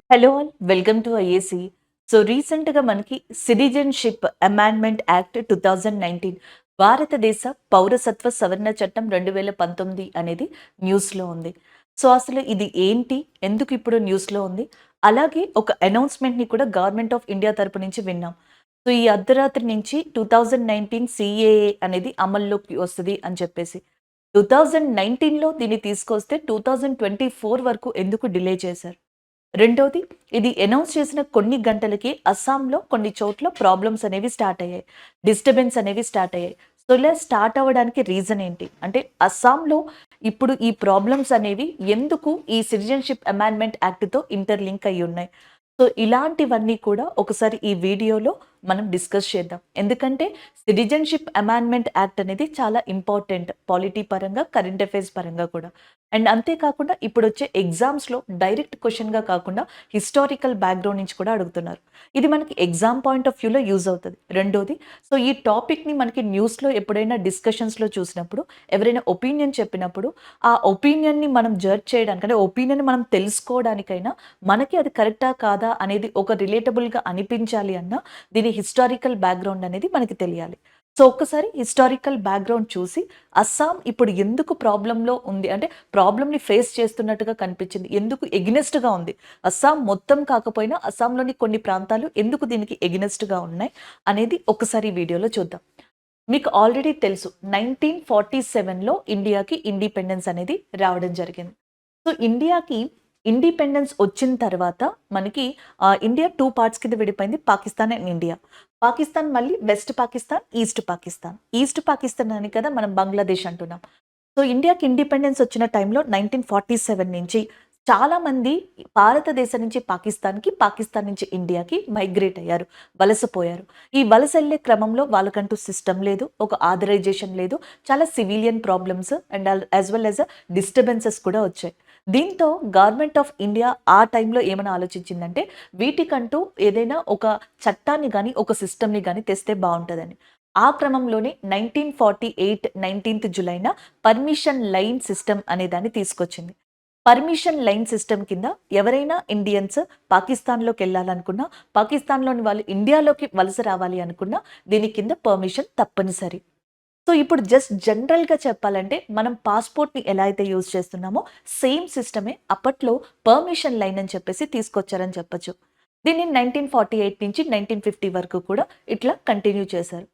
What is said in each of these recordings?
Hello all welcome to IAC. So రీసెంట్గా మనకి citizenship amendment act 2019 భారతదేశ పౌరసత్వ సవరణ చట్టం 2019 అనేది న్యూస్లో ఉంది. సో అసలు ఇది ఏంటి, ఎందుకు ఇప్పుడు న్యూస్లో ఉంది, అలాగే ఒక అనౌన్స్మెంట్ని కూడా గవర్నమెంట్ ఆఫ్ ఇండియా తరపు నుంచి విన్నాం. సో ఈ అర్ధరాత్రి నుంచి 2019 సిఏఏ అనేది అమల్లోకి వస్తుంది అని చెప్పేసి 2019లో దీన్ని తీసుకొస్తే 2024 వరకు ఎందుకు డిలే చేశారు? రెండోది, ఇది అనౌన్స్ చేసిన కొన్ని గంటలకి అస్సాంలో కొన్ని చోట్ల ప్రాబ్లమ్స్ అనేవి స్టార్ట్ అయ్యాయి. డిస్టర్బెన్స్ అనేవి స్టార్ట్ అయ్యాయి. సో ఇలా స్టార్ట్ అవ్వడానికి రీజన్ ఏంటి? అంటే అస్సాంలో ఇప్పుడు ఈ ప్రాబ్లమ్స్ అనేవి ఎందుకు ఈ సిటిజన్షిప్ అమెండ్మెంట్ యాక్ట్‌తో ఇంటర్‌లింక్ అయ్యి ఉన్నాయి. సో ఇలాంటివన్నీ కూడా ఒకసారి ఈ వీడియోలో మనం డిస్కస్ చేద్దాం. ఎందుకంటే సిటిజన్షిప్ అమెండ్మెంట్ యాక్ట్ అనేది చాలా ఇంపార్టెంట్ పాలిటీ పరంగా, కరెంట్ అఫైర్స్ పరంగా కూడా. అండ్ అంతేకాకుండా ఇప్పుడొచ్చే ఎగ్జామ్స్‌లో డైరెక్ట్ క్వెషన్‌గా కాకుండా హిస్టారికల్ బ్యాక్‌గ్రౌండ్ నుంచి కూడా అడుగుతున్నారు. ఇది మనకి ఎగ్జామ్ పాయింట్ ఆఫ్ వ్యూలో యూజ్ అవుతది. రెండోది, సో ఈ టాపిక్‌ని మనకి న్యూస్‌లో ఎప్పుడైనా డిస్కషన్స్‌లో చూసినప్పుడు, ఎవరైనా ఒపీనియన్ చెప్పినప్పుడు, ఆ ఒపీనియన్‌ని మనం జడ్జ్ చేయడానికి అంటే ఒపీనియన్ మనం తెలుసుకోవడానికైనా మనకి అది కరెక్టా కాదా అనేది ఒక రిలేటబుల్‌గా అనిపించాలి అన్నా దీని హిస్టారికల్ బ్యాక్‌గ్రౌండ్ అనేది మనకి తెలియాలి. సో ఒక్కసారి హిస్టారికల్ బ్యాక్‌గ్రౌండ్ చూసి అస్సాం ఇప్పుడు ఎందుకు ప్రాబ్లమ్‌లో ఉంది? అంటే ప్రాబ్లమ్‌ని ఫేస్ చేస్తున్నట్టుగా కనిపించింది. ఎందుకు ఎగనెస్ట్‌గా ఉంది? అస్సాం మొత్తం కాకపోయినా అస్సాంలోని కొన్ని ప్రాంతాలు ఎందుకు దీనికి ఎగనెస్ట్‌గా ఉన్నాయి అనేది ఒకసారి ఈ వీడియోలో చూద్దాం. మీకు ఆల్రెడీ తెలుసు 1947లో ఇండియాకి ఇండిపెండెన్స్ అనేది రావడం జరిగింది. సో ఇండియాకి ఇండిపెండెన్స్ వచ్చిన తర్వాత మనకి ఇండియా 2 పార్ట్స్ కింద విడిపోయింది. Pakistan and India. పాకిస్తాన్ మళ్ళీ west Pakistan, east Pakistan. East Pakistan అని కదా మనం బంగ్లాదేశ్ అంటున్నాం. సో ఇండియాకి ఇండిపెండెన్స్ వచ్చిన టైంలో 1947 నుంచి చాలామంది భారతదేశం నుంచి పాకిస్తాన్‌కి, పాకిస్తాన్ నుంచి ఇండియాకి మైగ్రేట్ అయ్యారు. వలసపోయారు. ఈ వలసెళ్ళే క్రమంలో వాళ్ళకంటూ సిస్టమ్ లేదు. ఒక ఆథరైజేషన్ లేదు. చాలా civilian problems and as well as disturbances కూడా వచ్చాయి. దీంతో గవర్నమెంట్ ఆఫ్ ఇండియా ఆ టైంలో ఏమని ఆలోచించిందంటే, వీటికంటూ ఏదైనా ఒక చట్టాన్ని గాని, ఒక సిస్టమ్‌ని గాని తెస్తే బావుంటదని. ఆ క్రమంలోనే 1948 19థ్ జులైన పర్మిషన్ లైన్ సిస్టమ్ అనే దాన్ని తీసుకొచ్చింది. పర్మిషన్ లైన్ సిస్టమ్ కింద ఎవరైనా ఇండియన్స్ పాకిస్తాన్‌లోకి ఎళ్ళాలనుకున్నా, పాకిస్తాన్‌లోని వాళ్ళు ఇండియాలోకి వలస రావాలి అనుకున్నా, దీని కింద పర్మిషన్ తప్పనిసరి. సో ఇప్పుడు జస్ట్ జనరల్‌గా చెప్పాలంటే మనం పాస్‌పోర్ట్‌ని ఎలా అయితే యూజ్ చేస్తున్నామో సేమ్ సిస్టమే అప్పట్లో పర్మిషన్ లైన్ అని చెప్పేసి తీసుకొచ్చారని చెప్పొచ్చు. దీన్ని 1948 నుంచి 1950 వరకు కూడా ఇట్లా కంటిన్యూ చేశారు.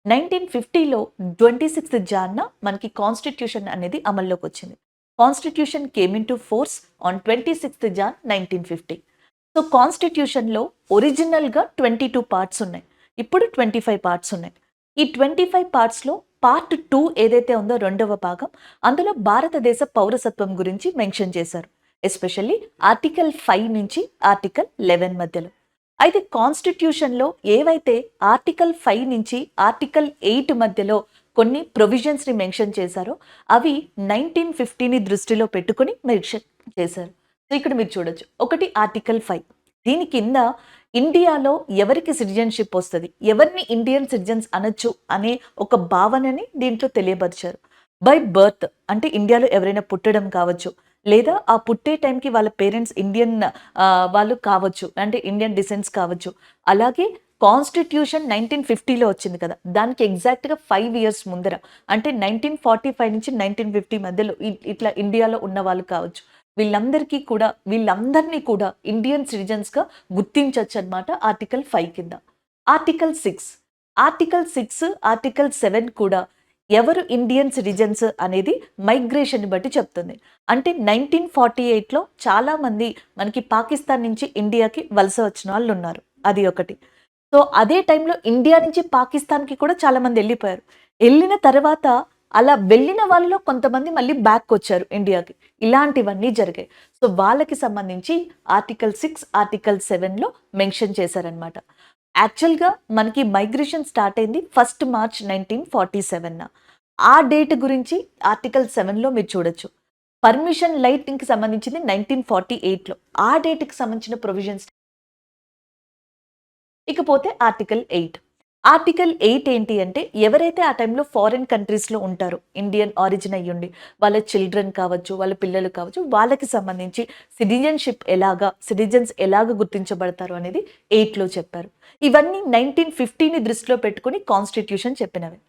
1950లో 26థ్ జాన్‌న మనకి కాన్స్టిట్యూషన్ అనేది అమల్లోకొచ్చింది. Constitution came into force on 26థ్ జాన్ 1950. సో కాన్స్టిట్యూషన్‌లో ఒరిజినల్‌గా 22 పార్ట్స్ ఉన్నాయి. ఇప్పుడు 25 పార్ట్స్ ఉన్నాయి. ఈ 25 పార్ట్స్‌లో పార్ట్ 2 ఏదైతే ఉందో రెండవ భాగం, అందులో భారతదేశ పౌరసత్వం గురించి మెన్షన్ చేశారు. ఎస్పెషల్లీ ఆర్టికల్ 5 నుంచి ఆర్టికల్ 11 మధ్యలో. అయితే కాన్స్టిట్యూషన్‌లో ఏవైతే ఆర్టికల్ 5 నుంచి ఆర్టికల్ 8 మధ్యలో కొన్ని ప్రొవిజన్స్‌ని మెన్షన్ చేశారో, అవి 1950ని దృష్టిలో పెట్టుకొని మెన్షన్ చేశారు. సో ఇక్కడ మీరు చూడొచ్చు. ఒకటి ఆర్టికల్ 5. దీని కింద ఇండియాలో ఎవరికి సిటిజన్‌షిప్ వస్తది? ఎవరిని ఇండియన్ సిటిజన్స్ అనొచ్చు అనే ఒక భావనని దీంట్లో తెలియపరిచారు. బై బర్త్ అంటే ఇండియాలో ఎవరైనా పుట్టడం కావచ్చు. లేదా ఆ పుట్టే టైంకి వాళ్ళ పేరెంట్స్ ఇండియన్ వాళ్ళు కావచ్చు. అంటే ఇండియన్ డిసెంట్స్ కావచ్చు. అలాగే కాన్స్టిట్యూషన్ 1950లో వచ్చింది కదా! దానికి ఎగ్జాక్ట్‌గా 5 ఇయర్స్ ముందర అంటే 1945 నుంచి 1950 మధ్యలో ఇట్లా ఇండియాలో ఉన్నవాళ్ళు కావచ్చు. వీళ్ళందరినీ కూడా ఇండియన్ సిటిజన్స్‌గా గుర్తించొచ్చనమాట ఆర్టికల్ 5 కింద. ఆర్టికల్ 6, ఆర్టికల్ 6, ఆర్టికల్ 7 కూడా ఎవరు ఇండియన్ సిటిజన్స్ అనేది మైగ్రేషన్‌ని బట్టి చెప్తుంది. అంటే 1948లో చాలామంది మనకి పాకిస్తాన్ నుంచి ఇండియాకి వలస వచ్చిన వాళ్ళున్నారు. అది ఒకటి. సో, అదే టైంలో ఇండియా నుంచి పాకిస్తాన్‌కి కూడా చాలామంది ఎళ్ళిపోయారు. ఎళ్ళిన తర్వాత అలా వెళ్ళిన వాళ్ళలో కొంతమంది మళ్ళీ బ్యాక్‌కొచ్చారు ఇండియాకి. ఇలాంటివన్నీ జరిగాయి. సో, వాళ్ళకి సంబంధించి ఆర్టికల్ 6, ఆర్టికల్ 7లో మెన్షన్ చేశారనమాట. యాక్చువల్‌గా మనకి మైగ్రేషన్ స్టార్ట్ అయింది 1 మార్చ్ 1947. ఆ డేట్ గురించి ఆర్టికల్ 7లో మీరు చూడొచ్చు. పర్మిషన్ లైటింగ్‌కి సంబంధించింది 1948లో. ఆ డేట్‌కి సంబంధించిన ప్రొవిజన్స్ ఇకపోతే ఆర్టికల్ 8. ఆర్టికల్ 8 ఏంటి అంటే ఎవరైతే ఆ టైంలో ఫారిన్ కంట్రీస్‌లో ఉంటారో, ఇండియన్ ఆరిజిన్ అయ్యుండి, వాళ్ళ చిల్డ్రన్ కావచ్చు, వాళ్ళ పిల్లలు కావచ్చు, వాళ్ళకి సంబంధించి సిటిజన్స్ ఎలాగా గుర్తించబడతారు అనేది 8లో చెప్పారు. ఇవన్నీ 1950ని దృష్టిలో పెట్టుకొని కాన్స్టిట్యూషన్ చెప్పినవి.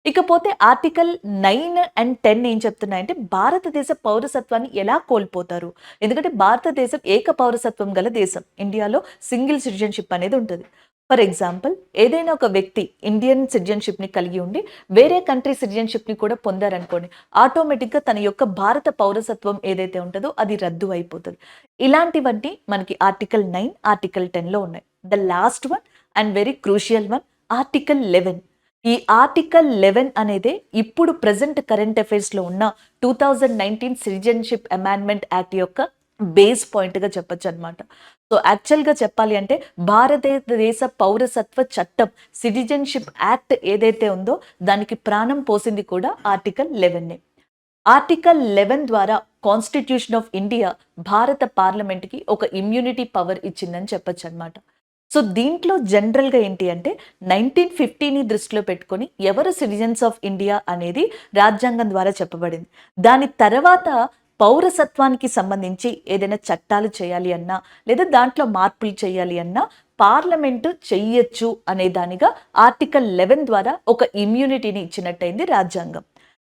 ఇకపోతే ఆర్టికల్ 9 అండ్ 10 ఏం చెప్తున్నాయంటే భారతదేశ పౌరసత్వాన్ని ఎలా కోల్పోతారు? ఎందుకంటే భారతదేశం ఏక పౌరసత్వం గల దేశం. ఇండియాలో సింగిల్ సిటిజన్‌షిప్ అనేది ఉంటది. ఫర్ ఎగ్జాంపుల్ ఏదైనా ఒక వ్యక్తి ఇండియన్ సిటిజన్‌షిప్‌ని కలిగి ఉండి వేరే కంట్రీ సిటిజన్‌షిప్‌ని కూడా పొందారనుకోండి. ఆటోమేటిక్‌గా తన యొక్క భారత పౌరసత్వం ఏదైతే ఉంటదో అది రద్దు అయిపోతది. ఇలాంటివన్నీ మనకి ఆర్టికల్ 9, ఆర్టికల్ 10లో ఉన్నాయి. The last one and very crucial one article 11. ఈ ఆర్టికల్ 11 అనేదే ఇప్పుడు ప్రెజెంట్ కరెంట్ అఫైర్స్‌లో ఉన్న 2019 సిటిజన్‌షిప్ అమెండ్మెంట్ యాక్ట్ యొక్క బేస్ పాయింట్‌గా చెప్పొచ్చనమాట. సో, యాక్చువల్‌గా చెప్పాలి అంటే భారతదేశ పౌరసత్వ చట్టం సిటిజన్‌షిప్ యాక్ట్ ఏదైతే ఉందో దానికి ప్రాణం పోసింది కూడా ఆర్టికల్ 11. ఆర్టికల్ 11 ద్వారా కాన్స్టిట్యూషన్ ఆఫ్ ఇండియా భారత పార్లమెంట్‌కి ఒక ఇమ్యూనిటీ పవర్ ఇచ్చిందని చెప్పొచ్చనమాట. సో, దీంట్లో జనరల్‌గా ఏంటి అంటే 1950ని దృష్టిలో పెట్టుకొని ఎవరు సిటిజన్స్ ఆఫ్ ఇండియా అనేది రాజ్యాంగం ద్వారా చెప్పబడింది. దాని తర్వాత పౌరసత్వానికి సంబంధించి ఏదైనా చట్టాలు చేయాలి అన్నా, లేదా దాంట్లో మార్పులు చేయాలి అన్నా పార్లమెంటు చెయ్యొచ్చు అనే దానిగా ఆర్టికల్ 11 ద్వారా ఒక ఇమ్యూనిటీని ఇచ్చినట్టయింది రాజ్యాంగం.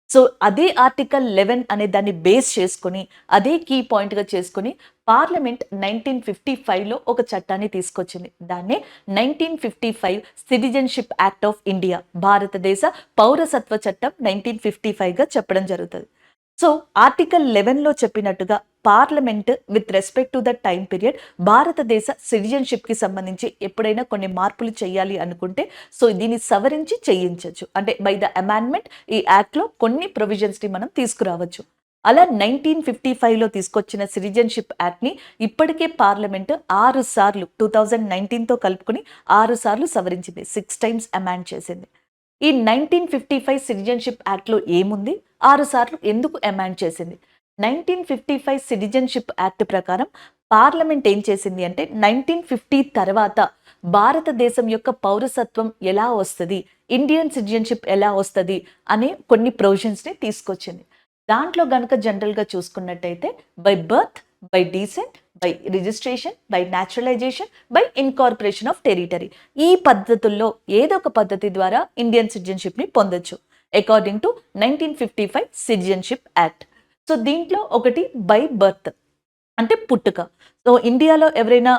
సో, అదే ఆర్టికల్ 11 అనే దాన్ని బేస్ చేసుకొని, అదే కీ పాయింట్‌గా చేసుకొని పార్లమెంట్ 1955లో ఒక చట్టాన్ని తీసుకొచ్చింది. దాన్నే 1955 సిటిజన్‌షిప్ యాక్ట్ ఆఫ్ ఇండియా భారతదేశ పౌరసత్వ చట్టం 1955గా చెప్పడం జరుగుతది. సో, ఆర్టికల్ 11లో చెప్పినట్టుగా parliament with respect to the time period భారతదేశ సిటిజన్‌షిప్‌కి సంబంధించి ఎప్పుడైనా కొన్ని మార్పులు చేయాలి అనుకుంటే, సో, దీన్ని సవరించి చేయించొచ్చు. అంటే బై ద అమెండ్మెంట్ ఈ యాక్ట్‌లో కొన్ని ప్రొవిజన్స్‌ని మనం తీసుకురావచ్చు. అలా 1955లో తీసుకొచ్చిన సిటిజన్‌షిప్ యాక్ట్‌ని ఇప్పటికే పార్లమెంట్ 6 సార్లు 2019తో కలుపుకొని 6 సార్లు సవరించింది. 6 టైమ్స్ అమెండ్ చేసింది. ఈ 1955 సిటిజన్‌షిప్ యాక్ట్‌లో ఏముంది? 6 సార్లు ఎందుకు అమెండ్ చేసింది? 1955 సిటిజన్‌షిప్ యాక్ట్ ప్రకారం పార్లమెంట్ ఏం చేసింది అంటే 1950 తర్వాత భారతదేశం యొక్క పౌరసత్వం ఎలా వస్తది? ఇండియన్ సిటిజన్‌షిప్ ఎలా వస్తది? అనే కొన్ని ప్రొవిజన్స్‌ని తీసుకొచ్చింది. దాంట్లో గనక జనరల్‌గా చూసుకున్నట్టయితే by birth, by decent, by registration, by naturalisation, by incorporation of territory. ఈ పద్ధతుల్లో ఏదో ఒక పద్ధతి ద్వారా ఇండియన్ సిటిజన్‌షిప్‌ని పొందొచ్చు. According to 1955 citizenship act. So, దీంట్లో ఒకటి బై బర్త్ అంటే పుట్టుక. సో, ఇండియాలో ఎవరైనా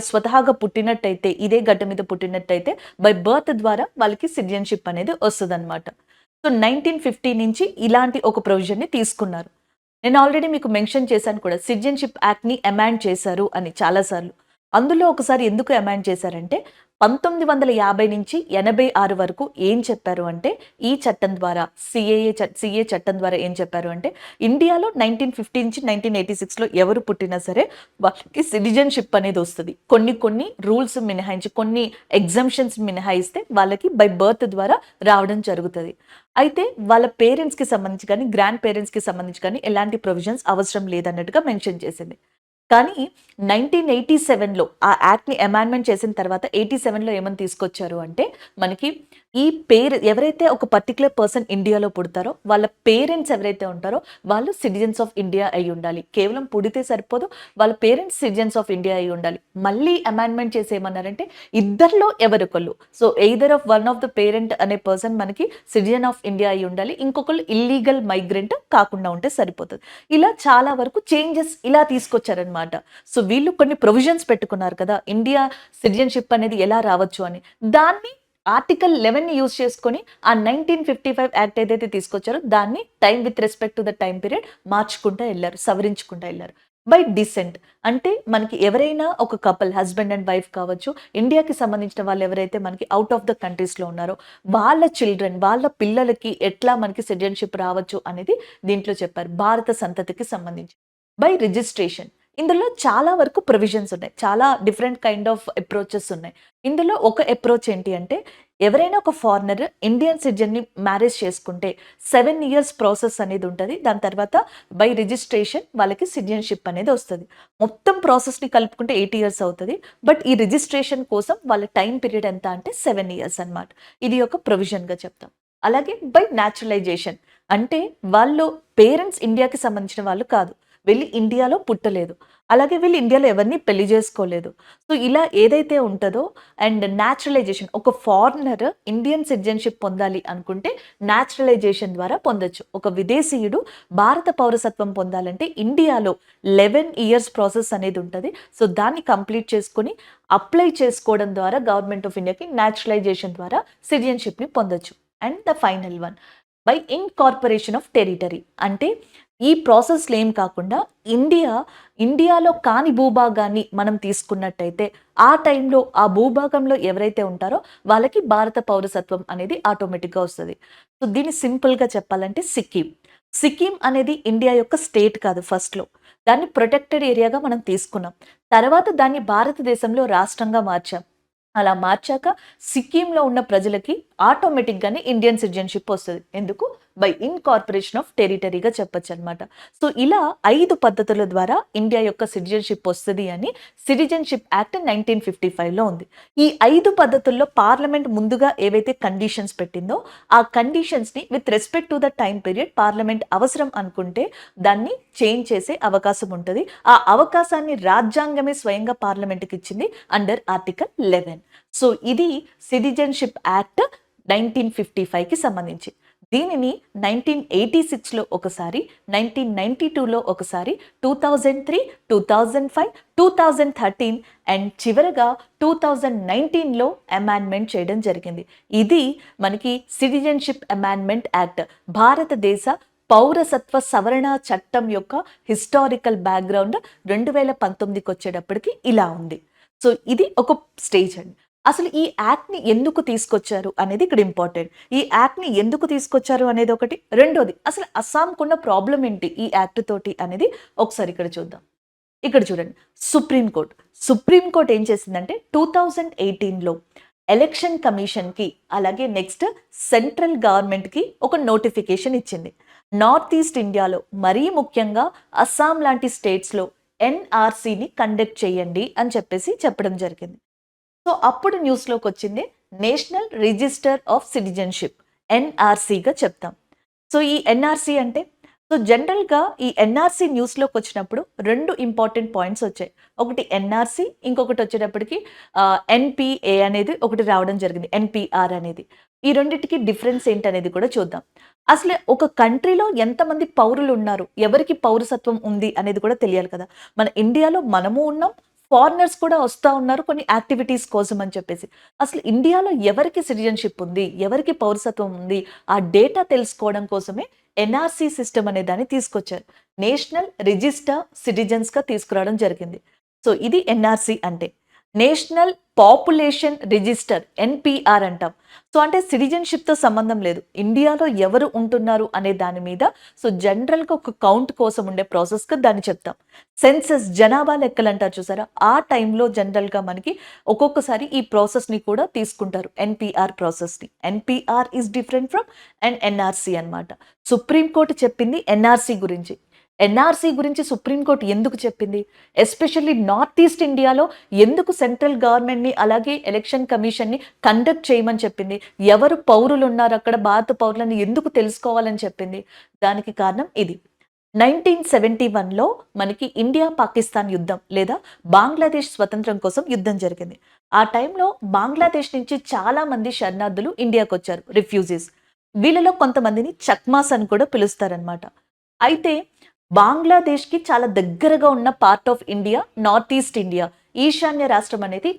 స్వతహాగా పుట్టినట్టయితే, ఇదే గడ్డ మీద పుట్టినట్టయితే బై బర్త్ ద్వారా వాళ్ళకి సిటిజన్‌షిప్ అనేది వస్తదనమాట. సో, 1950 నుంచి ఇలాంటి ఒక ప్రొవిజన్‌ని తీసుకున్నారు. నేను ఆల్రెడీ మీకు మెన్షన్ చేశాను కూడా సిటిజన్‌షిప్ యాక్ట్‌ని అమెండ్ చేశారు అని చాలా సార్లు. అందులో ఒకసారి ఎందుకు అమెండ్ చేశారంటే 1950 నుంచి 86 వరకు ఏం చెప్పారు అంటే ఈ చట్టం ద్వారా సీఏఏ చట్టం ద్వారా ఏం చెప్పారు అంటే ఇండియాలో 1950 నుంచి 1986లో ఎవరు పుట్టినా సరే వాళ్ళకి సిటిజన్‌షిప్ అనేది వస్తది. కొన్ని రూల్స్ మినహాయించి కొన్ని ఎగ్జంప్షన్స్ మినహాయిస్తే వాళ్ళకి బై బర్త్ ద్వారా రావడం జరుగుతది. అయితే వాళ్ళ పేరెంట్స్‌కి సంబంధించి కానీ, గ్రాండ్ పేరెంట్స్‌కి సంబంధించి కానీ ఎలాంటి ప్రొవిజన్స్ అవసరం లేదన్నట్టుగా మెన్షన్ చేసింది. కానీ 1987లో ఆ యాక్ట్‌ని అమెండ్మెంట్ చేసిన తర్వాత 87లో ఏమని తీసుకొచ్చారు అంటే, మనకి ఈ పేరు ఎవరైతే ఒక పర్టిక్యులర్ పర్సన్ ఇండియాలో పుడతారో, వాళ్ళ పేరెంట్స్ ఎవరైతే ఉంటారో, వాళ్ళు సిటిజన్స్ ఆఫ్ ఇండియా అయ్యుండాలి. కేవలం పుడితే సరిపోదు, వాళ్ళ పేరెంట్స్ సిటిజన్స్ ఆఫ్ ఇండియా అయ్యుండాలి. మళ్ళీ అమెండ్మెంట్ చేసి ఏమన్నారంటే, ఇద్దరిలో ఎవరొకళ్ళు. So, either of one of the parent అనే పర్సన్ మనకి సిటిజన్ ఆఫ్ ఇండియా అయ్యుండాలి. ఇంకొకళ్ళు ఇల్లీగల్ మైగ్రెంట్ కాకుండా ఉంటే సరిపోతది. ఇలా చాలా వరకు చేంజెస్ ఇలా తీసుకొచ్చారనమాట. సో, వీళ్ళు కొన్ని ప్రొవిజన్స్ పెట్టుకున్నారు కదా! ఇండియా సిటిజన్‌షిప్ అనేది ఎలా రావచ్చు అని. దాన్ని ఆర్టికల్ 11ని యూజ్ చేసుకొని ఆ 1955 యాక్ట్ ఏదైతే తీసుకొచ్చారో దాన్ని with respect to the time period మార్చుకుంటా ఎళ్లారు. సవరించుకుంటా ఎళ్లారు. బై డిసెంట్ అంటే మనకి ఎవరైనా ఒక కపుల్ హస్బెండ్ అండ్ వైఫ్ కావచ్చు, ఇండియాకి సంబంధించిన వాళ్ళు ఎవరైతే మనకి ఔట్ ఆఫ్ ద కంట్రీస్‌లో ఉన్నారో వాళ్ళ చిల్డ్రన్, వాళ్ళ పిల్లలకి ఎట్లా మనకి సిటిజన్‌షిప్ రావచ్చు అనేది దీంట్లో చెప్పారు. భారత సంతతికి సంబంధించి. బై రిజిస్ట్రేషన్ ఇందులో చాలా వరకు ప్రొవిజన్స్ ఉన్నాయి. చాలా డిఫరెంట్ కైండ్ ఆఫ్ అప్రోచెస్ ఉన్నాయి. ఇందులో ఒక అప్రోచ్ ఏంటి అంటే, ఎవరైనా ఒక ఫారినర్ ఇండియన్ సిటిజన్‌ని మ్యారేజ్ చేసుకుంటే 7 ఇయర్స్ ప్రాసెస్ అనేది ఉంటది. దాని తర్వాత బై రిజిస్ట్రేషన్ వాళ్ళకి సిటిజన్‌షిప్ అనేది వస్తది. మొత్తం ప్రాసెస్‌ని కలుపుకుంటే 8 ఇయర్స్ అవుతది. బట్ ఈ రిజిస్ట్రేషన్ కోసం వాళ్ళ టైమ్ పీరియడ్ ఎంత అంటే 7 ఇయర్స్ అన్నమాట. ఇది ఒక ప్రొవిజన్‌గా చెప్తాం. అలాగే బై న్యాచురలైజేషన్ అంటే వాళ్ళు పేరెంట్స్ ఇండియాకి సంబంధించిన వాళ్ళు కాదు. వీళ్ళు ఇండియాలో పుట్టలేదు. అలాగే వీళ్ళు ఇండియాలో ఎవరిని పెళ్లి చేసుకోలేదు. సో, ఇలా ఏదైతే ఉంటదో అండ్ న్యాచురలైజేషన్ ఒక ఫారినర్ ఇండియన్ సిటిజన్‌షిప్ పొందాలి అనుకుంటే న్యాచురలైజేషన్ ద్వారా పొందొచ్చు. ఒక విదేశీయుడు భారత పౌరసత్వం పొందాలంటే ఇండియాలో 11 ఇయర్స్ ప్రాసెస్ అనేది ఉంటది. సో, దాన్ని కంప్లీట్ చేసుకొని అప్లై చేసుకోవడం ద్వారా గవర్నమెంట్ ఆఫ్ ఇండియాకి న్యాచురలైజేషన్ ద్వారా సిటిజన్‌షిప్‌ని పొందొచ్చు. And the final one by incorporation of territory అంటే ఈ ప్రాసెస్‌లో ఏం కాకుండా ఇండియాలో కాని భూభాగాన్ని మనం తీసుకున్నట్టయితే ఆ టైంలో ఆ భూభాగంలో ఎవరైతే ఉంటారో వాళ్ళకి భారత పౌరసత్వం అనేది ఆటోమేటిక్‌గా వస్తది. సో, దీన్ని సింపుల్‌గా చెప్పాలంటే సిక్కిం. సిక్కిం అనేది ఇండియా యొక్క స్టేట్ కాదు ఫస్ట్‌లో. దాన్ని ప్రొటెక్టెడ్ ఏరియాగా మనం తీసుకున్నాం. తర్వాత దాన్ని భారతదేశంలో రాష్ట్రంగా మార్చాం. అలా మార్చాక సిక్కింలో ఉన్న ప్రజలకి ఆటోమేటిక్‌గానే ఇండియన్ సిటిజన్‌షిప్ వస్తది. ఎందుకు? బై ఇన్‌కార్పొరేషన్ ఆఫ్ టెరిటరీగా చెప్పొచ్చనమాట. సో, ఇలా 5 పద్ధతుల ద్వారా ఇండియా యొక్క సిటిజన్‌షిప్ వస్తది అని సిటిజన్‌షిప్ యాక్ట్ 1955లో ఉంది. ఈ 5 పద్ధతుల్లో పార్లమెంట్ ముందుగా ఏవైతే కండిషన్స్ పెట్టిందో, ఆ కండిషన్స్‌ని with respect to the time period parliament అవసరం అనుకుంటే దాన్ని చేంజ్ చేసే అవకాశం ఉంటది. ఆ అవకాశాన్ని రాజ్యాంగమే స్వయంగా పార్లమెంట్‌కి ఇచ్చింది అండర్ ఆర్టికల్ 11. సో, ఇది సిటిజన్‌షిప్ యాక్ట్ 1955కి సంబంధించి. దీనిని 1986లో ఒకసారి, 1992లో ఒకసారి, 2003, 2005, 2013 అండ్ చివరగా 2019లో అమెండ్మెంట్ చేయడం జరిగింది. ఇది మనకి సిటిజన్‌షిప్ అమెండ్మెంట్ యాక్ట్ భారతదేశ పౌరసత్వ సవరణ చట్టం యొక్క హిస్టారికల్ బ్యాక్‌గ్రౌండ్ 2019కి వచ్చేటప్పటికి ఇలా ఉంది. సో, ఇది ఒక స్టేజ్ అండి. అసలు ఈ యాక్ట్‌ని ఎందుకు తీసుకొచ్చారు అనేది ఇక్కడ ఇంపార్టెంట్. ఈ యాక్ట్‌ని ఎందుకు తీసుకొచ్చారు అనేది ఒకటి. రెండోది అసలు అస్సాంకున్న ప్రాబ్లమ్ ఏంటి ఈ యాక్ట్ తోటి అనేది ఒకసారి ఇక్కడ చూద్దాం. ఇక్కడ చూడండి. సుప్రీం కోర్ట్ ఏం చేసిందంటే 2018లో ఎలక్షన్ కమిషన్‌కి అలాగే నెక్స్ట్ సెంట్రల్ గవర్నమెంట్‌కి ఒక నోటిఫికేషన్ ఇచ్చింది. నార్త్ ఈస్ట్ ఇండియాలో మరీ ముఖ్యంగా అస్సాం లాంటి స్టేట్స్‌లో ఎన్ఆర్‌సీని కండక్ట్ చేయండి అని చెప్పడం జరిగింది. సో, అప్పుడు న్యూస్‌లోకొచ్చింది నేషనల్ రిజిస్టర్ ఆఫ్ సిటిజన్‌షిప్ ఎన్ఆర్‌సీగా చెప్తాం. సో, ఈ ఎన్ఆర్‌సీ అంటే జనరల్‌గా ఈ ఎన్ఆర్‌సీ న్యూస్‌లోకొచ్చినప్పుడు 2 ఇంపార్టెంట్ పాయింట్స్ వచ్చాయి. ఒకటి ఎన్ఆర్‌సీ ఇంకొకటి వచ్చేటప్పటికి ఎన్‌పీఏ అనేది ఒకటి రావడం జరిగింది. ఎన్‌పీఆర్ అనేది. ఈ రెండిటికి డిఫరెన్స్ ఏంటనేది కూడా చూద్దాం. అసలు ఒక కంట్రీలో ఎంతమంది పౌరులున్నారు? ఎవరికి పౌరసత్వం ఉంది అనేది కూడా తెలియాలి కదా! మన ఇండియాలో మనము ఉన్నాం. ఫారినర్స్ కూడా వస్తా ఉన్నారు కొన్ని యాక్టివిటీస్ కోసం అని చెప్పేసి. అసలు ఇండియాలో ఎవరికి సిటిజన్‌షిప్ ఉంది? ఎవరికి పౌరసత్వం ఉంది? ఆ డేటా తెలుసుకోవడం కోసమే ఎన్ఆర్‌సీ సిస్టమ్ అనే దాన్ని తీసుకొచ్చారు. నేషనల్ రిజిస్టర్ సిటిజన్స్‌గా తీసుకురావడం జరిగింది. సో, ఇది ఎన్ఆర్‌సీ అంటే. నేషనల్ పాపులేషన్ రిజిస్టర్ ఎన్‌పీఆర్ అంటాం. సో, అంటే సిటిజన్‌షిప్‌తో సంబంధం లేదు. ఇండియాలో ఎవరు ఉంటున్నారు అనే దాని మీద జనరల్‌గా ఒక కౌంట్ కోసం ఉండే ప్రాసెస్‌గా దాన్ని చెప్తాం. సెన్సస్ జనాభా లెక్కలంటారు చూసారా? ఆ టైంలో జనరల్‌గా మనకి ఒక్కొక్కసారి ఈ ప్రాసెస్‌ని కూడా తీసుకుంటారు. ఎన్‌పీఆర్ ప్రాసెస్‌ని. NPR is different from NRC అన్నమాట. సుప్రీం కోర్ట్ చెప్పింది ఎన్ఆర్‌సీ గురించి. ఎన్ఆర్‌సీ గురించి సుప్రీం కోర్ట్ ఎందుకు చెప్పింది? ఎస్పెషల్లీ నార్త్ ఈస్ట్ ఇండియాలో ఎందుకు సెంట్రల్ గవర్నమెంట్‌ని అలాగే ఎలక్షన్ కమిషన్‌ని కండక్ట్ చేయమని చెప్పింది? ఎవరు పౌరులున్నారు అక్కడ భారత పౌరులని ఎందుకు తెలుసుకోవాలని చెప్పింది? దానికి కారణం ఇది. 1971లో మనకి ఇండియా పాకిస్తాన్ యుద్ధం లేదా బంగ్లాదేశ్ స్వతంత్రం కోసం యుద్ధం జరిగింది. ఆ టైంలో బంగ్లాదేశ్ నుంచి చాలా మంది శరణార్థులు ఇండియాకొచ్చారు. రిఫ్యూజీస్. వీళ్ళలో కొంతమందిని చక్మాస్ అని కూడా పిలుస్తారనమాట. అయితే బంగ్లాదేశ్‌కి చాలా దగ్గరగా ఉన్న part of India north east India. ఈశాన్య రాష్ట్రం అనేది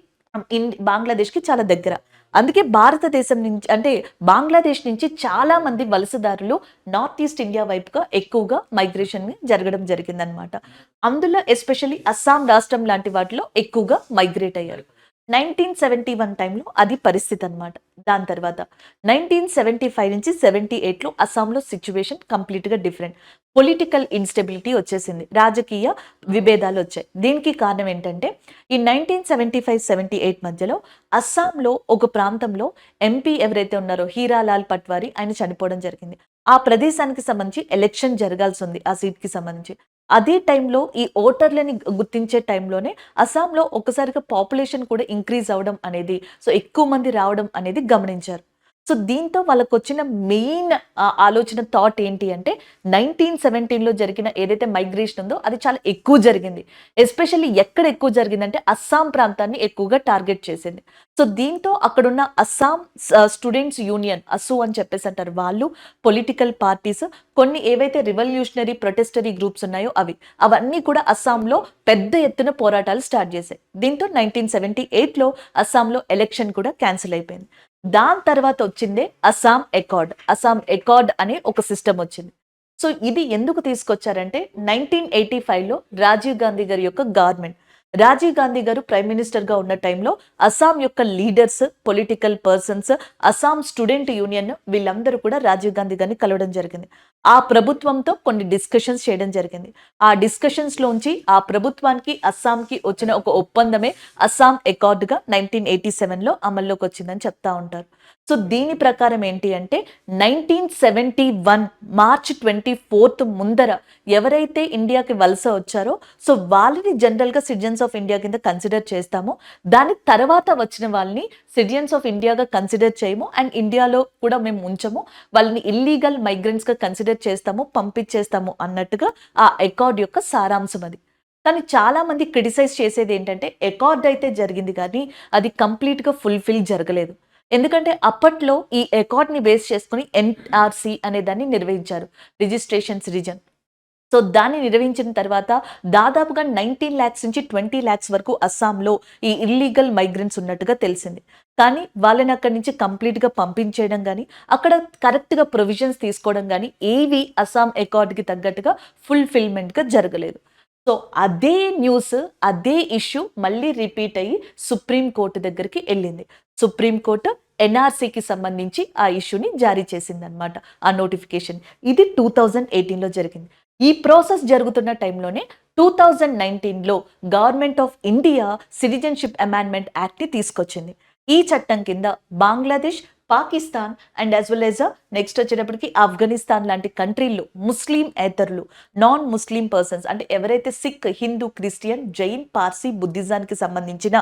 బంగ్లాదేశ్‌కి చాలా దగ్గర. అందుకే భారతదేశం నుంచి అంటే బంగ్లాదేశ్ నుంచి చాలా మంది వలసదారులు నార్త్ ఈస్ట్ ఇండియా వైపుగా ఎక్కువగా మైగ్రేషన్ జరగడం జరిగిందనమాట. అందులో ఎస్పెషల్లీ అస్సాం రాష్ట్రం లాంటి వాటిలో ఎక్కువగా మైగ్రేట్ అయ్యారు. 1971 టైంలో అది పరిస్థితి అన్నమాట. దాని తర్వాత 1975 నుంచి 78లో అస్సాంలో సిట్యుయేషన్ కంప్లీట్‌గా డిఫరెంట్. పొలిటికల్ ఇన్‌స్టెబిలిటీ వచ్చేసింది. రాజకీయ విభేదాలొచ్చాయి. దీనికి కారణం ఏంటంటే, ఈ 1975, 78 మధ్యలో అస్సాంలో ఒక ప్రాంతంలో ఎంపీ ఎవరైతే ఉన్నారో హీరాలాల్ పట్వారి ఆయన చనిపోవడం జరిగింది. ఆ ప్రదేశానికి సంబంధించి ఎలక్షన్ జరగాల్సుంది ఆ సీట్‌కి సంబంధించి. అదే టైంలో ఈ ఓటర్లని గుర్తించే టైంలోనే అస్సాంలో ఒక్కసారిగా పాపులేషన్ కూడా ఇంక్రీజ్ అవ్వడం అనేది, సో ఎక్కువ మంది రావడం అనేది గమనించారు. సో దీంతో వాళ్ళకొచ్చిన మెయిన్ ఆలోచన థాట్ ఏంటి అంటే 1917లో జరిగిన ఏదైతే మైగ్రేషన్ ఉందో అది చాలా ఎక్కువ జరిగింది. ఎస్పెషల్లీ ఎక్కడ ఎక్కువ జరిగిందంటే అస్సాం ప్రాంతాన్ని ఎక్కువగా టార్గెట్ చేసింది. సో దీంతో అక్కడున్న అస్సాం స్టూడెంట్స్ యూనియన్ అస్సు అని చెప్పేసి అంటారు. వాళ్ళు పొలిటికల్ పార్టీస్ కొన్ని ఏవైతే రివల్యూషనరీ ప్రొటెస్టరీ గ్రూప్స్ ఉన్నాయో అవన్నీ కూడా అస్సాంలో పెద్ద ఎత్తున పోరాటాలు స్టార్ట్ చేశాయి. దీంతో 1978లో అస్సాంలో ఎలక్షన్ కూడా క్యాన్సిల్ అయిపోయింది. దాని తర్వాత వచ్చిందే అస్సాం అకార్డ్. అస్సాం అకార్డ్ అనే ఒక సిస్టమ్ వచ్చింది. సో ఇది ఎందుకు తీసుకొచ్చారంటే 1985లో రాజీవ్ గాంధీ గారి యొక్క గవర్నమెంట్. రాజీవ్ గాంధీ గారు ప్రైమ్ మినిస్టర్‌గా ఉన్న టైంలో అస్సాం యొక్క leaders, political persons, Assam student union వీళ్ళందరూ కూడా రాజీవ్ గాంధీ గారిని కలవడం జరిగింది. ఆ ప్రభుత్వంతో కొన్ని డిస్కషన్స్ చేయడం జరిగింది. ఆ డిస్కషన్స్‌లోంచి ఆ ప్రభుత్వానికి, అస్సాంకి వచ్చిన ఒక ఒప్పందమే అస్సాం అకార్డ్‌గా 1987లో అమల్లోకి వచ్చిందని చెప్తా ఉంటారు. సో దీని ప్రకారం ఏంటి అంటే 1971 మార్చ్ 24 ముందర ఎవరైతే ఇండియాకి వలస వచ్చారో సో వాళ్ళని జనరల్‌గా సిటిజన్స్ ఆఫ్ ఇండియా కింద కన్సిడర్ చేస్తాము. దాని తర్వాత వచ్చిన వాళ్ళని సిటిజన్స్ ఆఫ్ ఇండియాగా కన్సిడర్ చేయము అండ్ ఇండియాలో కూడా మేము ఉంచము. వాళ్ళని ఇల్లీగల్ మైగ్రెంట్స్‌గా కన్సిడర్ చేస్తాము, పంపించేస్తాము అన్నట్టుగా ఆ అకార్డ్ యొక్క సారాంశం అది. కానీ చాలా మంది క్రిటిసైజ్ చేసేది ఏంటంటే అకార్డ్ అయితే జరిగింది కానీ అది కంప్లీట్‌గా ఫుల్‌ఫిల్ జరగలేదు. ఎందుకంటే అప్పట్లో ఈ అకార్డ్‌ని బేస్ చేసుకొని ఎన్ఆర్‌సి అనే దాన్ని నిర్వహించారు. Registrations reason. సో దాన్ని నిర్వహించిన తర్వాత దాదాపుగా 19,00,000 నుంచి 20,00,000 వరకు అస్సాంలో ఈ ఇల్లీగల్ మైగ్రెంట్స్ ఉన్నట్టుగా తెలిసింది. కానీ వాళ్ళని అక్కడి నుంచి కంప్లీట్‌గా పంపించేయడం గాని, అక్కడ కరెక్ట్‌గా ప్రొవిజన్స్ తీసుకోవడం గాని ఏవి అస్సాం అకార్డ్‌కి తగ్గట్టుగా ఫుల్‌ఫిల్‌మెంట్‌గా జరగలేదు. సో అదే న్యూస్, అదే ఇష్యూ మళ్ళీ రిపీట్ అయ్యి సుప్రీం కోర్ట్ దగ్గరికి ఎళ్ళింది. సుప్రీం కోర్ట్ ఎన్ఆర్‌సికి సంబంధించి ఆ ఇష్యూని జారీ చేసిందనమాట. ఆ నోటిఫికేషన్. ఇది 2018లో జరిగింది. ఈ ప్రాసెస్ జరుగుతున్న టైంలోనే 2019లో government of India citizenship amendment యాక్ట్‌ని తీసుకొచ్చింది. ఈ చట్టం కింద Bangladesh, Pakistan and as well as next వచ్చేటప్పటికి ఆఫ్ఘనిస్తాన్ లాంటి కంట్రీల్లో ముస్లింయేతరులు, నాన్ ముస్లిం పర్సన్స్ అంటే ఎవరైతే సిక్, హిందూ, క్రిస్టియన్, జైన్, పార్సీ, బుద్ధిజానికి సంబంధించిన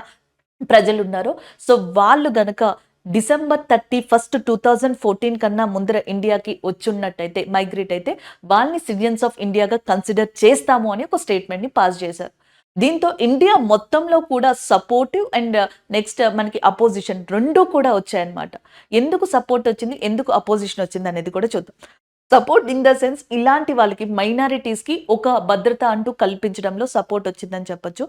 ప్రజలున్నారో సో వాళ్ళు గనక డిసెంబర్ 31, 2014 కన్నా ముందర ఇండియాకి వచ్చున్నట్టయితే, మైగ్రేట్ అయితే వాళ్ళని సిటిజన్స్ ఆఫ్ ఇండియాగా కన్సిడర్ చేస్తాము అని ఒక స్టేట్మెంట్‌ని పాస్ చేశారు. దీంతో ఇండియా మొత్తంలో కూడా సపోర్టివ్ అండ్ నెక్స్ట్ మనకి అపోజిషన్ 2 కూడా వచ్చాయన్నమాట. ఎందుకు సపోర్ట్ వచ్చింది? ఎందుకు అపోజిషన్ వచ్చింది? అనేది కూడా చూద్దాం. సపోర్ట్ ఇన్ ద సెన్స్ ఇలాంటి వాళ్ళకి మైనారిటీస్‌కి ఒక భద్రత అంటూ కల్పించడంలో సపోర్ట్ వచ్చిందని చెప్పొచ్చు.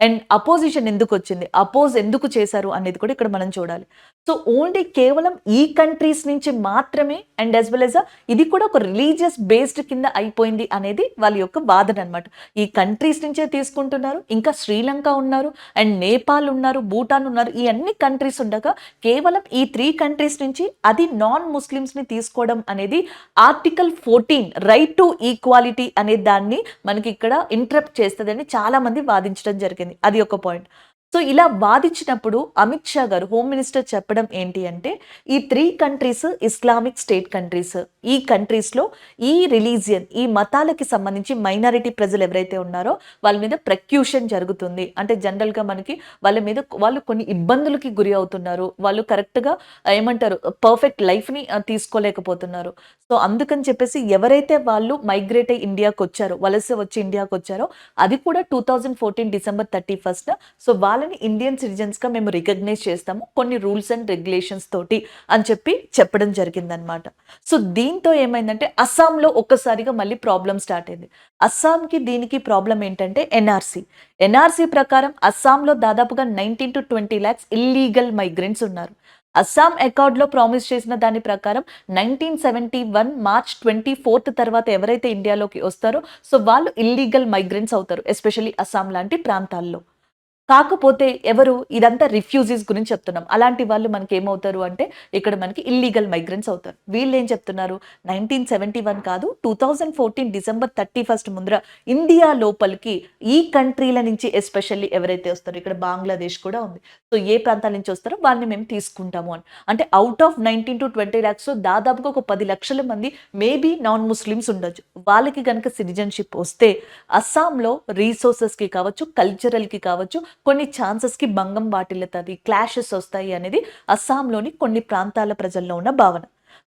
And opposition ఎందుకొచ్చింది? అపోజ్ ఎందుకు చేశారు అనేది కూడా ఇక్కడ మనం చూడాలి. సో ఓన్లీ కేవలం ఈ కంట్రీస్ నుంచి మాత్రమే అండ్ యాస్ వెల్ యాస్ ఇది కూడా ఒక రిలీజియస్ బేస్డ్ కింద అయిపోయింది అనేది వాళ్ళ యొక్క వాదన అన్నమాట. ఈ కంట్రీస్ నుంచే తీసుకుంటున్నారు. ఇంకా శ్రీలంక ఉన్నారు అండ్ నేపాల్ ఉన్నారు, భూటాన్ ఉన్నారు. ఈ అన్ని కంట్రీస్ ఉండగా కేవలం ఈ 3 కంట్రీస్ నుంచి అది నాన్ ముస్లిమ్స్‌ని తీసుకోవడం అనేది ఆర్టికల్ 14 రైట్ టు ఈక్వాలిటీ అనే దాన్ని మనకి ఇక్కడ ఇంటరప్ట్ చేస్తదని చాలా మంది వాదించడం జరిగింది. అది ఒక పాయింట్. సో ఇలా వాదించినప్పుడు అమిత్ షా గారు హోమ్ మినిస్టర్ చెప్పడం ఏంటి అంటే ఈ 3 కంట్రీస్ ఇస్లామిక్ స్టేట్ కంట్రీస్. ఈ కంట్రీస్‌లో ఈ రిలీజియన్, ఈ మతాలకి సంబంధించి మైనారిటీ ప్రజలు ఎవరైతే ఉన్నారో వాళ్ళ మీద ప్రక్యూషన్ జరుగుతుంది. అంటే జనరల్‌గా మనకి వాళ్ళ మీద వాళ్ళు కొన్ని ఇబ్బందులకి గురి అవుతున్నారు. వాళ్ళు కరెక్ట్‌గా ఏమంటారు పర్ఫెక్ట్ లైఫ్‌ని తీసుకోలేకపోతున్నారు. సో అందుకని చెప్పేసి ఎవరైతే వాళ్ళు మైగ్రేట్ అయ్యి ఇండియాకొచ్చారో, వలస వచ్చి ఇండియాకొచ్చారో అది కూడా 2014 డిసెంబర్ 31 సో వాళ్ళని ఇండియన్ సిటిజన్స్‌గా మేము రికగ్నైజ్ చేస్తాము. కొన్ని రూల్స్ అండ్ రెగ్యులేషన్స్ తోటి అని చెప్పి చెప్పడం జరిగిందనమాట. సో దీంతో ఏమైందంటే అస్సాంలో ఒక్కసారిగా మళ్ళీ ప్రాబ్లమ్ స్టార్ట్ అయింది. అస్సాంకి దీనికి ప్రాబ్లమ్ ఏంటంటే ఎన్ఆర్‌సి. ఎన్ఆర్‌సి ప్రకారం అస్సాంలో దాదాపుగా 19-20 లాక్స్ ఇల్లీగల్ మైగ్రెంట్స్ ఉన్నారు. అస్సాం అకార్డ్‌లో ప్రామిస్ చేసిన దాని ప్రకారం 1971 మార్చ్ 24 తర్వాత ఎవరైతే ఇండియాలోకి వస్తారో సో వాళ్ళు ఇల్లీగల్ మైగ్రెంట్స్ అవుతారు. ఎస్పెషల్లీ అస్సాం లాంటి ప్రాంతాల్లో. కాకపోతే ఎవరు ఇదంతా రిఫ్యూజీస్ గురించి చెప్తున్నాం. అలాంటి వాళ్ళు మనకేమవుతారు అంటే, ఇక్కడ మనకి ఇల్లీగల్ మైగ్రెంట్స్ అవుతారు. వీళ్ళేం చెప్తున్నారు, 1971 కాదు 2014 డిసెంబర్ 31 ముందర ఇండియా లోపలికి ఈ కంట్రీల నుంచి ఎస్పెషల్లీ ఎవరైతే వస్తారో, ఇక్కడ బంగ్లాదేశ్ కూడా ఉంది. సో ఏ ప్రాంతాల నుంచి వస్తారో వాళ్ళని మేము తీసుకుంటాము అని. అంటే ఔట్ ఆఫ్ 19-20 లాక్స్ దాదాపుగా ఒక 10 లక్షల మంది మేబీ నాన్ ముస్లిమ్స్ ఉండొచ్చు. వాళ్ళకి గనక సిటిజన్‌షిప్ వస్తే అస్సాంలో రిసోర్సెస్‌కి కావచ్చు, కల్చరల్‌కి కావచ్చు కొన్ని ఛాన్సెస్‌కి భంగం వాటిల్లుతది. క్లాషెస్ వస్తాయి అనేది అస్సాంలోని కొన్ని ప్రాంతాల ప్రజల్లో ఉన్న భావన.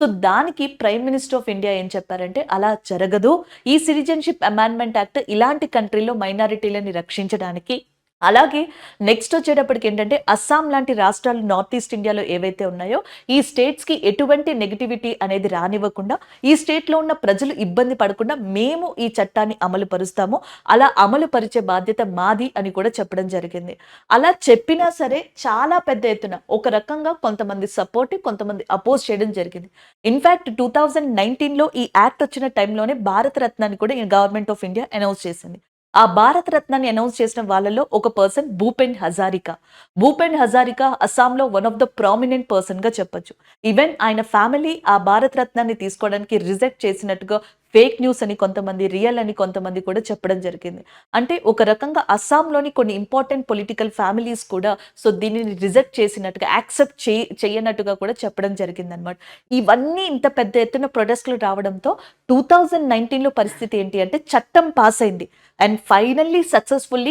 సో దానికి ప్రైమ్ మినిస్టర్ ఆఫ్ ఇండియా ఏం చెప్పారంటే, అలా జరగదు. ఈ సిటిజన్‌షిప్ అమెండ్మెంట్ యాక్ట్ ఇలాంటి కంట్రీలో మైనారిటీలని రక్షించడానికి, అలాగే నెక్స్ట్ వచ్చేటప్పటికి ఏంటంటే, అస్సాం లాంటి రాష్ట్రాలు నార్త్ ఈస్ట్ ఇండియాలో ఏవైతే ఉన్నాయో, ఈ స్టేట్స్‌కి ఎటువంటి నెగటివిటీ అనేది రానివ్వకుండా, ఈ స్టేట్‌లో ఉన్న ప్రజలు ఇబ్బంది పడకుండా మేము ఈ చట్టాన్ని అమలు పరుస్తాము. అలా అమలు పరిచే బాధ్యత మాది అని కూడా చెప్పడం జరిగింది. అలా చెప్పినా సరే చాలా పెద్ద ఎత్తున ఒక రకంగా కొంతమంది సపోర్ట్, కొంతమంది అపోజ్ చేయడం జరిగింది. ఇన్‌ఫాక్ట్ 2019లో ఈ యాక్ట్ వచ్చిన టైంలోనే భారత రత్నాన్ని కూడా ఈ గవర్నమెంట్ ఆఫ్ ఇండియా అనౌన్స్ చేసింది. ఆ భారత రత్నాన్ని అనౌన్స్ చేసిన వాళ్ళలో ఒక పర్సన్ భూపెన్ హజారికా. భూపెన్ హజారికా అస్సాంలో వన్ ఆఫ్ ద ప్రామినెంట్ పర్సన్‌గా చెప్పొచ్చు. ఈవెన్ ఆయన ఫ్యామిలీ ఆ భారత రత్నాన్ని తీసుకోవడానికి రిజెక్ట్ చేసినట్టుగా ఫేక్ న్యూస్ అని కొంతమంది, రియల్ అని కొంతమంది కూడా చెప్పడం జరిగింది. అంటే ఒక రకంగా అస్సాంలోని కొన్ని ఇంపార్టెంట్ పొలిటికల్ ఫ్యామిలీస్ కూడా సో దీనిని రిజెక్ట్ చేసినట్టుగా, యాక్సెప్ట్ చేయనట్టుగా కూడా చెప్పడం జరిగిందనమాట. ఇవన్నీ ఇంత పెద్ద ఎత్తున ప్రొటెస్ట్‌లు రావడంతో 2019లో పరిస్థితి ఏంటి అంటే, చట్టం పాస్ అయింది. అండ్ ఫైనల్లీ సక్సెస్‌ఫుల్లీ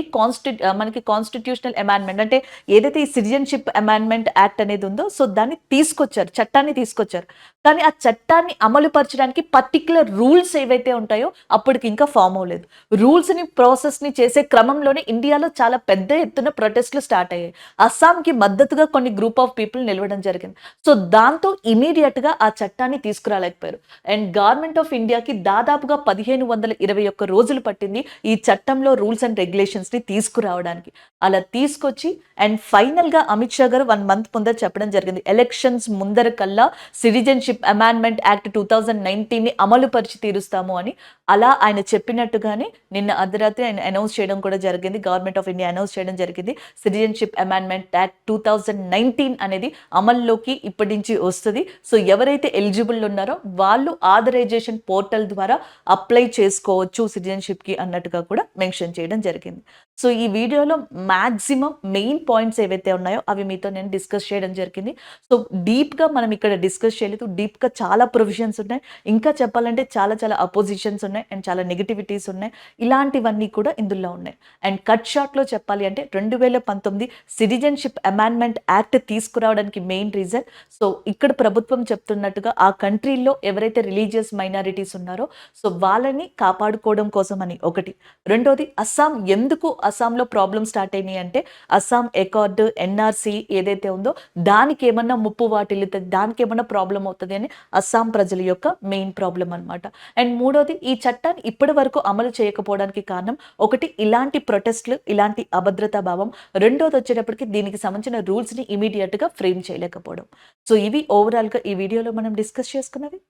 మనకి కాన్స్టిట్యూషనల్ అమెండ్మెంట్ అంటే ఏదైతే ఈ సిటిజన్‌షిప్ అమెండ్మెంట్ యాక్ట్ అనేది ఉందో సో దాన్ని తీసుకొచ్చారు. చట్టాన్ని తీసుకొచ్చారు. కానీ ఆ చట్టాన్ని అమలు పరచడానికి పర్టిక్యులర్ రూల్స్ ఏవైతే ఉంటాయో అప్పటికి ఇంకా ఫార్మ్ అవ్వలేదు. రూల్స్‌ని, ప్రాసెస్‌ని చేసే క్రమంలోనే ఇండియాలో చాలా పెద్ద ఎత్తున ప్రొటెస్ట్‌లు స్టార్ట్ అయ్యాయి. అస్సాంకి మద్దతుగా కొన్ని గ్రూప్ ఆఫ్ పీపుల్ నిలవడం జరిగింది. సో దాంతో ఇమ్మీడియేట్‌గా ఆ చట్టాన్ని తీసుకురాలేకపోయారు. అండ్ గవర్నమెంట్ ఆఫ్ ఇండియాకి దాదాపుగా 1521 రోజులు పట్టింది ఈ చట్టంలో రూల్స్ అండ్ రెగ్యులేషన్స్‌ని తీసుకురావడానికి. అలా తీసుకొచ్చి అండ్ ఫైనల్‌గా అమిత్ షా గారు 1 మంత్ ముందర చెప్పడం జరిగింది. ఎలక్షన్స్ ముందర కల్లా సిటిజన్‌షిప్ అమెండ్మెంట్ యాక్ట్ 2019ని అమలు పరిచి తీరుస్తాము అని. అలా ఆయన చెప్పినట్టుగానే నిన్న అర్ధరాత్రి ఆయన అనౌన్స్ చేయడం కూడా జరిగింది. గవర్నమెంట్ ఆఫ్ ఇండియా అనౌన్స్ చేయడం జరిగింది. సిటిజన్‌షిప్ అమెండ్మెంట్ యాక్ట్ 2019 అనేది అమల్లోకి ఇప్పటి నుంచి వస్తది. సో ఎవరైతే ఎలిజిబుల్ ఉన్నారో వాళ్ళు ఆథరైజేషన్ పోర్టల్ ద్వారా అప్లై చేసుకోవచ్చు సిటిజన్‌షిప్‌కి అన్నట్టుగా కూడా మెన్షన్ చేయడం జరిగింది. సో ఈ వీడియోలో మాక్సిమం మెయిన్ పాయింట్స్ ఏవైతే ఉన్నాయో అవి మీతో నేను డిస్కస్ చేయడం జరిగింది. సో డీప్‌గా మనం ఇక్కడ డిస్కస్ చేయలేదు. డీప్‌గా చాలా ప్రొవిజన్స్ ఉన్నాయి. ఇంకా చెప్పాలంటే చాలా చాలా అపోజిషన్స్ ఉన్నాయి అండ్ చాలా నెగటివిటీస్ ఉన్నాయి. ఇలాంటివన్నీ కూడా ఇందులో ఉన్నాయి. అండ్ కట్ షార్ట్‌లో చెప్పాలి అంటే 2019 సిటిజన్‌షిప్ అమెండ్మెంట్ యాక్ట్ తీసుకురావడానికి మెయిన్ రీజన్ సో ఇక్కడ ప్రభుత్వం చెప్తున్నట్టుగా ఆ కంట్రీలో ఎవరైతే రిలీజియస్ మైనారిటీస్ ఉన్నారో సో వాళ్ళని కాపాడుకోవడం కోసం అని ఒకటి. రెండోది అస్సాంలో ప్రాబ్లమ్ స్టార్ట్ అయినాయి అంటే అస్సాం అకార్డ్, ఎన్ఆర్‌సి ఏదైతే ఉందో దానికి ఏమన్నా ముప్పు వాటిల్లుతది, దానికి ఏమన్నా ప్రాబ్లమ్ అవుతది అని అస్సాం ప్రజల యొక్క మెయిన్ ప్రాబ్లమ్ అన్నమాట. అండ్ మూడోది ఈ చట్టాన్ని ఇప్పటి వరకు అమలు చేయకపోవడానికి కారణం ఒకటి ఇలాంటి ప్రొటెస్ట్‌లు, ఇలాంటి అభద్రతా భావం. రెండోది వచ్చేటప్పటికి దీనికి సంబంధించిన రూల్స్‌ని ఇమ్మీడియేట్‌గా ఫ్రేమ్ చేయలేకపోవడం. సో ఇవి ఓవరాల్‌గా ఈ వీడియోలో మనం డిస్కస్ చేసుకున్నవి.